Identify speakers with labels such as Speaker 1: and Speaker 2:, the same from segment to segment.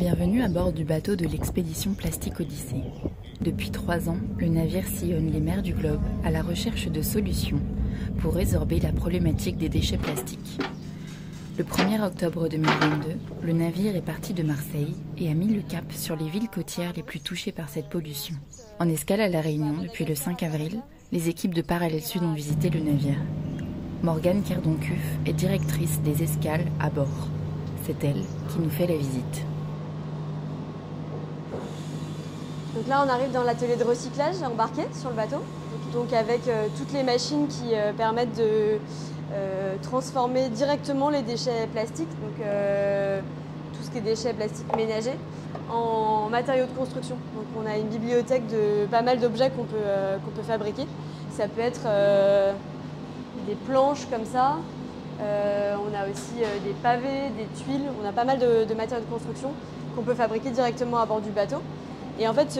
Speaker 1: Bienvenue à bord du bateau de l'expédition Plastic Odyssée. Depuis 3 ans, le navire sillonne les mers du globe à la recherche de solutions pour résorber la problématique des déchets plastiques. Le 1er octobre 2022, le navire est parti de Marseille et a mis le cap sur les villes côtières les plus touchées par cette pollution. En escale à La Réunion depuis le 5 avril, les équipes de Parallèle Sud ont visité le navire. Morgane Kerdoncuf est directrice des escales à bord. C'est elle qui nous fait la visite.
Speaker 2: Donc là, on arrive dans l'atelier de recyclage embarqué sur le bateau, donc avec toutes les machines qui permettent de transformer directement les déchets plastiques, donc tout ce qui est déchets plastiques ménagers, en matériaux de construction. Donc on a une bibliothèque de pas mal d'objets qu'on peut fabriquer. Ça peut être des planches comme ça, on a aussi des pavés, des tuiles, on a pas mal de matériaux de construction qu'on peut fabriquer directement à bord du bateau. Et en fait,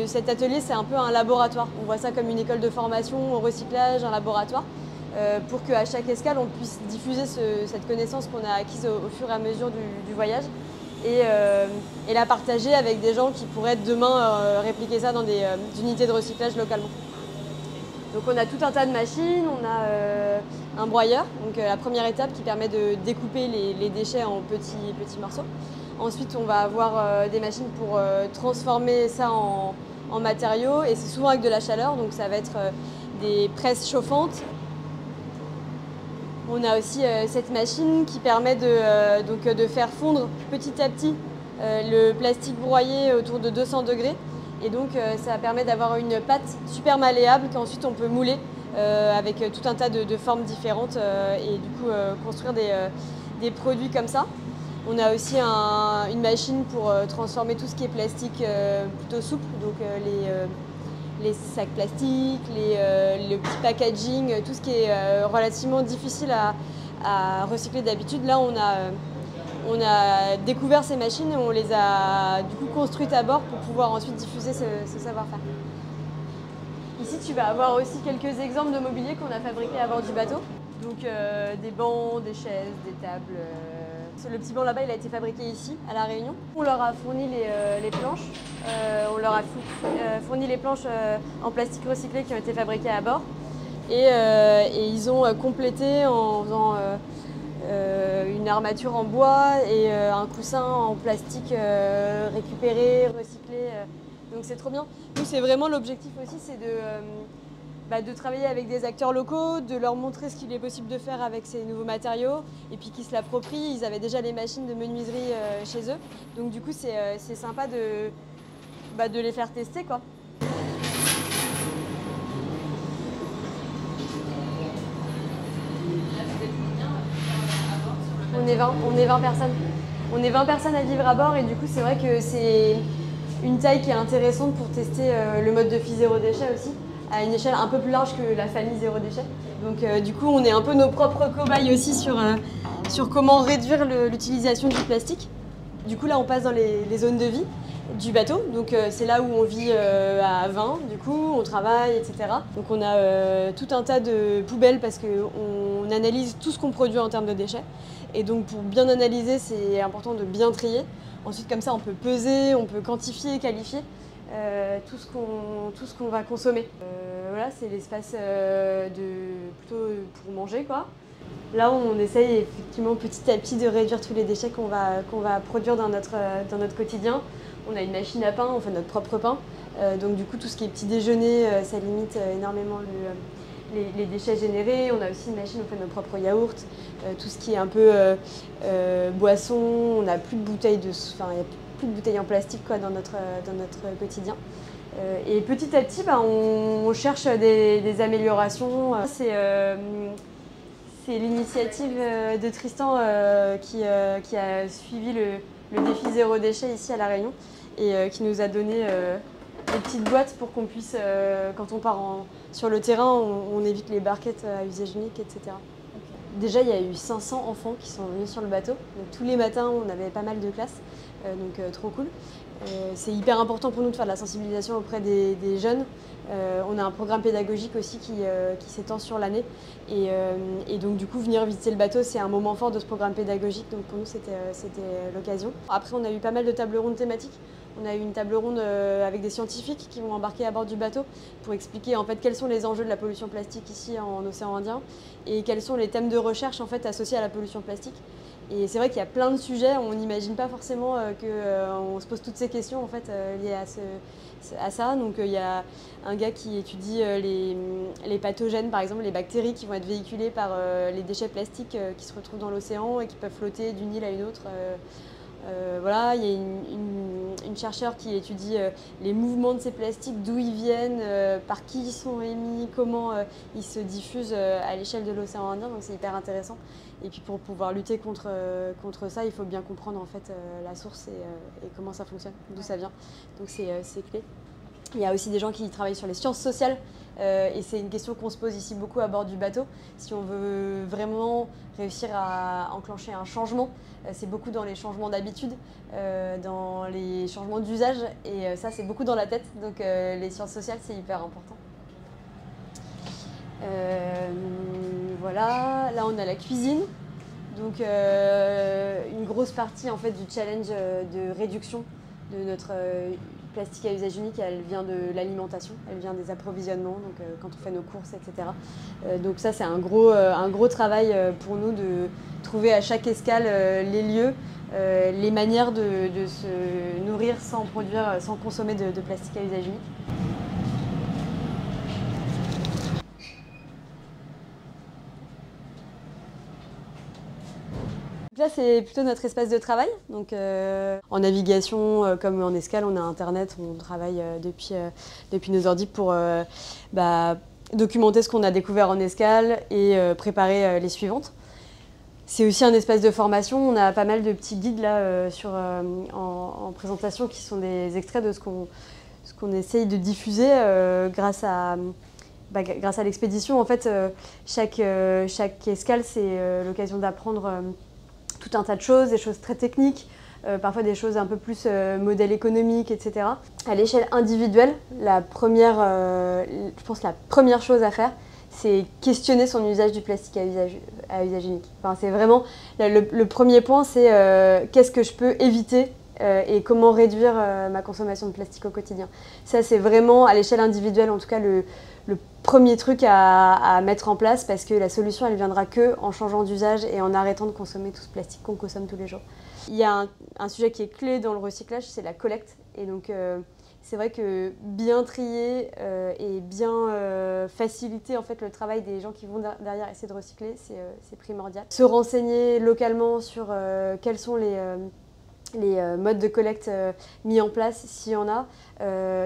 Speaker 2: cet atelier, c'est un peu un laboratoire. On voit ça comme une école de formation au recyclage, un laboratoire, pour qu'à chaque escale, on puisse diffuser cette connaissance qu'on a acquise au fur et à mesure du voyage et la partager avec des gens qui pourraient demain répliquer ça dans des unités de recyclage localement. Donc on a tout un tas de machines, on a un broyeur, donc la première étape qui permet de découper les déchets en petits morceaux. Ensuite, on va avoir des machines pour transformer ça en matériaux, et c'est souvent avec de la chaleur, donc ça va être des presses chauffantes. On a aussi cette machine qui permet de faire fondre petit à petit le plastique broyé autour de 200 degrés. Et donc ça permet d'avoir une pâte super malléable qu'ensuite on peut mouler avec tout un tas de formes différentes et du coup construire des produits comme ça. On a aussi une machine pour transformer tout ce qui est plastique plutôt souple, donc les sacs plastiques, le petit packaging, tout ce qui est relativement difficile à recycler d'habitude. Là, on a découvert ces machines et on les a du coup construites à bord pour pouvoir ensuite diffuser ce savoir-faire. Ici, tu vas avoir aussi quelques exemples de mobilier qu'on a fabriqués à bord du bateau. Donc des bancs, des chaises, des tables. Le petit banc là-bas, il a été fabriqué ici, à La Réunion. On leur a fourni les planches. On leur a fourni les planches en plastique recyclé qui ont été fabriquées à bord. Et ils ont complété en faisant une armature en bois et un coussin en plastique récupéré, recyclé. Donc c'est trop bien. Nous, c'est vraiment l'objectif aussi, c'est de travailler avec des acteurs locaux, de leur montrer ce qu'il est possible de faire avec ces nouveaux matériaux et puis qu'ils se l'approprient. Ils avaient déjà les machines de menuiserie chez eux. Donc du coup, c'est sympa de les faire tester, quoi. On est 20 personnes. On est 20 personnes à vivre à bord et du coup, c'est vrai que c'est une taille qui est intéressante pour tester le mode de vie zéro déchet aussi, à une échelle un peu plus large que la famille zéro déchet. Donc du coup, on est un peu nos propres cobayes aussi sur comment réduire l'utilisation du plastique. Du coup, là, on passe dans les zones de vie du bateau. Donc c'est là où on vit à 20, du coup, on travaille, etc. Donc on a tout un tas de poubelles parce qu'on analyse tout ce qu'on produit en termes de déchets. Et donc pour bien analyser, c'est important de bien trier. Ensuite, comme ça, on peut peser, on peut quantifier, qualifier tout ce qu'on va consommer. Voilà, c'est l'espace plutôt pour manger, quoi. Là, on essaye effectivement petit à petit de réduire tous les déchets qu'on va produire dans notre quotidien. On a une machine à pain, on fait notre propre pain. Donc du coup, tout ce qui est petit déjeuner, ça limite énormément les déchets générés. On a aussi une machine, on fait nos propres yaourts. Tout ce qui est un peu boisson, on n'a plus de bouteilles il n'y a plus de bouteilles en plastique, quoi, dans notre quotidien. Et petit à petit, on cherche des améliorations. C'est l'initiative de Tristan qui a suivi le défi zéro déchet ici à La Réunion et qui nous a donné des petites boîtes pour qu'on puisse, quand on part sur le terrain, on évite les barquettes à usage unique, etc. Okay. Déjà, il y a eu 500 enfants qui sont venus sur le bateau. Donc, tous les matins, on avait pas mal de classes, donc trop cool. C'est hyper important pour nous de faire de la sensibilisation auprès des jeunes On a un programme pédagogique aussi qui s'étend sur l'année. Et donc du coup, venir visiter le bateau, c'est un moment fort de ce programme pédagogique. Donc pour nous, c'était l'occasion. Après, on a eu pas mal de tables rondes thématiques. On a eu une table ronde avec des scientifiques qui vont embarquer à bord du bateau pour expliquer en fait quels sont les enjeux de la pollution plastique ici en océan Indien et quels sont les thèmes de recherche en fait associés à la pollution plastique. Et c'est vrai qu'il y a plein de sujets, on n'imagine pas forcément qu'on se pose toutes ces questions en fait, liées à ça. Donc il y a un gars qui étudie les pathogènes, par exemple les bactéries qui vont être véhiculées par les déchets plastiques qui se retrouvent dans l'océan et qui peuvent flotter d'une île à une autre. Voilà, il y a une chercheure qui étudie les mouvements de ces plastiques, d'où ils viennent, par qui ils sont émis, comment ils se diffusent à l'échelle de l'océan Indien, donc c'est hyper intéressant. Et puis pour pouvoir lutter contre ça, il faut bien comprendre en fait la source et comment ça fonctionne, d'où ça vient. Donc c'est clé. Il y a aussi des gens qui travaillent sur les sciences sociales et c'est une question qu'on se pose ici beaucoup à bord du bateau. Si on veut vraiment réussir à enclencher un changement, c'est beaucoup dans les changements d'habitude, dans les changements d'usage et ça c'est beaucoup dans la tête. Donc les sciences sociales c'est hyper important. Voilà, là on a la cuisine. Donc une grosse partie en fait du challenge de réduction de notre plastique à usage unique, elle vient de l'alimentation, elle vient des approvisionnements, donc quand on fait nos courses, etc. Donc ça c'est un gros travail pour nous de trouver à chaque escale les lieux, les manières de se nourrir sans consommer de plastique à usage unique. Là, c'est plutôt notre espace de travail. Donc, en navigation, comme en escale, on a Internet, on travaille depuis nos ordi pour documenter ce qu'on a découvert en escale et préparer les suivantes. C'est aussi un espace de formation. On a pas mal de petits guides là, en présentation qui sont des extraits de ce qu'on essaye de diffuser grâce à l'expédition. En fait, chaque escale, c'est l'occasion d'apprendre tout un tas de choses, des choses très techniques, parfois des choses un peu plus modèle économique, etc. À l'échelle individuelle, je pense que la première chose à faire, c'est questionner son usage du plastique à usage unique. Enfin, c'est vraiment le premier point, c'est qu'est-ce que je peux éviter et comment réduire ma consommation de plastique au quotidien. Ça, c'est vraiment à l'échelle individuelle, en tout cas, le premier truc à mettre en place parce que la solution, elle viendra que en changeant d'usage et en arrêtant de consommer tout ce plastique qu'on consomme tous les jours. Il y a un sujet qui est clé dans le recyclage, c'est la collecte. Et donc, c'est vrai que bien trier et bien faciliter en fait, le travail des gens qui vont derrière essayer de recycler, c'est primordial. Se renseigner localement sur quels sont les modes de collecte mis en place, s'il y en a.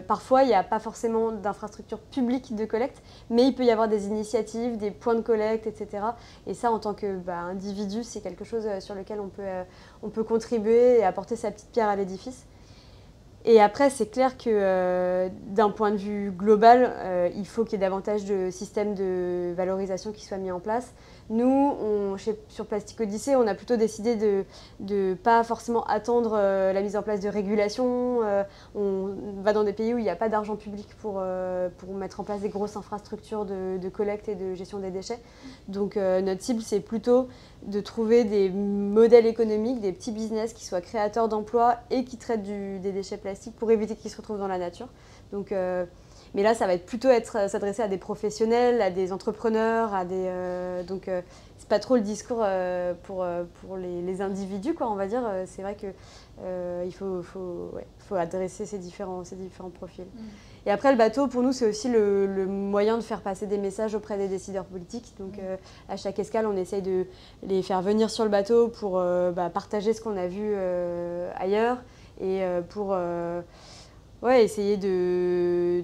Speaker 2: Parfois, il n'y a pas forcément d'infrastructure publique de collecte, mais il peut y avoir des initiatives, des points de collecte, etc. Et ça, en tant qu'individu, c'est quelque chose sur lequel on peut contribuer et apporter sa petite pierre à l'édifice. Et après, c'est clair que d'un point de vue global, il faut qu'il y ait davantage de systèmes de valorisation qui soient mis en place. Nous, sur Plastic Odyssey, on a plutôt décidé de ne pas forcément attendre la mise en place de régulation. On va dans des pays où il n'y a pas d'argent public pour mettre en place des grosses infrastructures de collecte et de gestion des déchets. Donc notre cible, c'est plutôt de trouver des modèles économiques, des petits business qui soient créateurs d'emplois et qui traitent des déchets plastiques pour éviter qu'ils se retrouvent dans la nature. Donc, mais là, ça va être plutôt s'adresser à des professionnels, à des entrepreneurs, donc c'est pas trop le discours pour les individus, quoi, on va dire. C'est vrai que il faut adresser ces différents profils. Et après, le bateau, pour nous, c'est aussi le moyen de faire passer des messages auprès des décideurs politiques. Donc, à chaque escale, on essaye de les faire venir sur le bateau pour partager ce qu'on a vu ailleurs et pour essayer de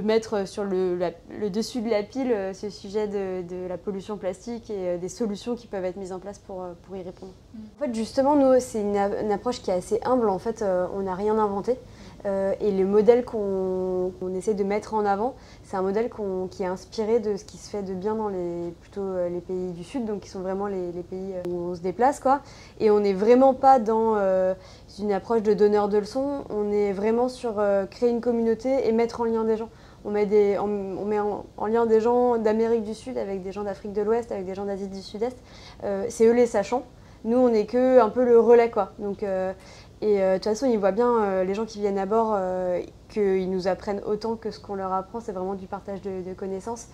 Speaker 2: mettre sur le dessus de la pile ce sujet de la pollution plastique et des solutions qui peuvent être mises en place pour y répondre. En fait, justement, nous, c'est une approche qui est assez humble. En fait, on n'a rien inventé. Et le modèle qu'on essaie de mettre en avant, c'est un modèle qui est inspiré de ce qui se fait de bien dans les pays du Sud, donc qui sont vraiment les pays où on se déplace, quoi. Et on n'est vraiment pas dans une approche de donneur de leçons, on est vraiment sur créer une communauté et mettre en lien des gens. on met en lien des gens d'Amérique du Sud avec des gens d'Afrique de l'Ouest, avec des gens d'Asie du Sud-Est. C'est eux les sachants. Nous, on n'est que un peu le relais, quoi. Donc, de toute façon, ils voient bien, les gens qui viennent à bord, qu'ils nous apprennent autant que ce qu'on leur apprend. C'est vraiment du partage de connaissances.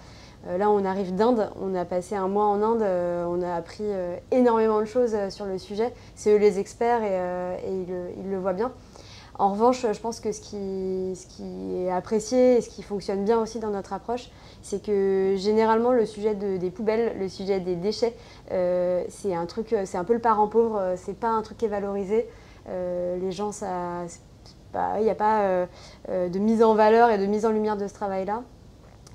Speaker 2: Là, on arrive d'Inde, on a passé un mois en Inde, on a appris énormément de choses sur le sujet. C'est eux les experts et ils le voient bien. En revanche, je pense que ce qui est apprécié et ce qui fonctionne bien aussi dans notre approche, c'est que généralement le sujet des poubelles, le sujet des déchets, c'est un peu le parent pauvre, c'est pas un truc qui est valorisé. Les gens, il n'y a pas de mise en valeur et de mise en lumière de ce travail-là.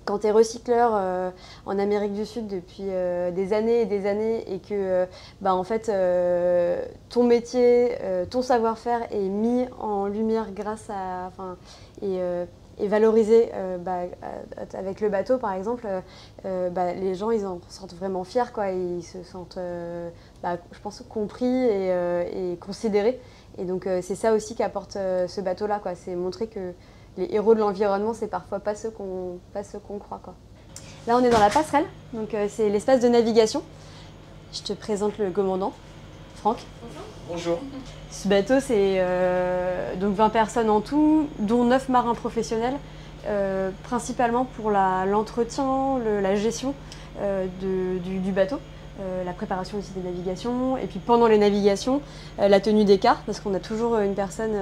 Speaker 2: Quand tu es recycleur en Amérique du Sud depuis des années et des années et que en fait, ton métier, ton savoir-faire est mis en lumière grâce à, et valorisé avec le bateau par exemple, les gens ils en sortent vraiment fiers, quoi, ils se sentent je pense compris et considérés. Et donc c'est ça aussi qu'apporte ce bateau-là, quoi, c'est montrer que les héros de l'environnement, c'est parfois pas ceux qu'on croit, quoi. Là, on est dans la passerelle, donc c'est l'espace de navigation. Je te présente le commandant, Franck.
Speaker 3: Bonjour.
Speaker 2: Ce bateau, c'est donc 20 personnes en tout, dont 9 marins professionnels, principalement pour l'entretien, la gestion du bateau. La préparation aussi des navigations, et puis pendant les navigations, la tenue d'écart, parce qu'on a toujours une personne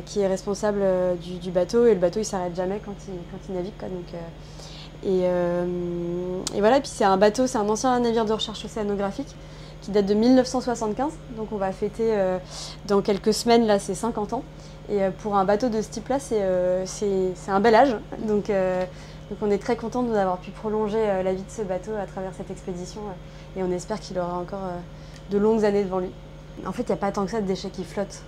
Speaker 2: qui est responsable du bateau, et le bateau il s'arrête jamais quand il navigue, quoi. Donc, et voilà, et puis c'est un ancien navire de recherche océanographique qui date de 1975, donc on va fêter dans quelques semaines là ses 50 ans, et pour un bateau de ce type là c'est un bel âge, donc on est très content d'avoir pu prolonger la vie de ce bateau à travers cette expédition, et on espère qu'il aura encore de longues années devant lui. En fait, il n'y a pas tant que ça de déchets qui flottent.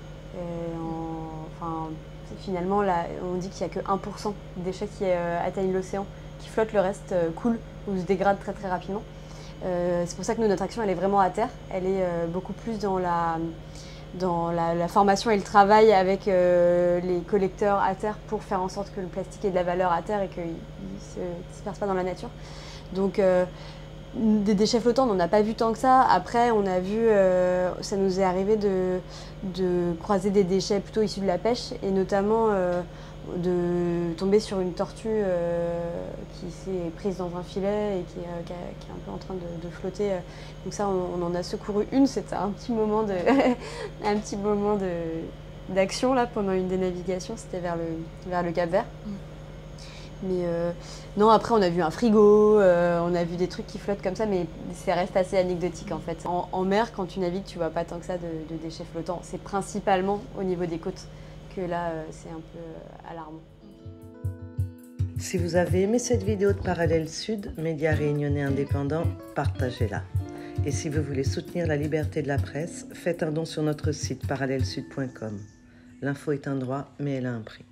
Speaker 2: Finalement, là, on dit qu'il n'y a que 1% de déchets qui atteignent l'océan, qui flottent, le reste coule ou se dégrade très très rapidement. C'est pour ça que notre action elle est vraiment à terre. Elle est beaucoup plus dans la formation et le travail avec les collecteurs à terre pour faire en sorte que le plastique ait de la valeur à terre et qu'il ne se disperse pas dans la nature. Donc des déchets flottants, on n'en a pas vu tant que ça. Après, on a vu, ça nous est arrivé de croiser des déchets plutôt issus de la pêche, et notamment de tomber sur une tortue qui s'est prise dans un filet et qui est un peu en train de flotter. Donc ça, on en a secouru une. C'était un petit moment d'action là pendant une des navigations. C'était vers le Cap-Vert. Mais non, après on a vu un frigo, on a vu des trucs qui flottent comme ça, mais ça reste assez anecdotique en fait. En mer, quand tu navigues, tu vois pas tant que ça de déchets flottants. C'est principalement au niveau des côtes que là, c'est un peu alarmant.
Speaker 4: Si vous avez aimé cette vidéo de Parallèle Sud, média réunionnais indépendant, partagez-la. Et si vous voulez soutenir la liberté de la presse, faites un don sur notre site parallèlesud.com. L'info est un droit, mais elle a un prix.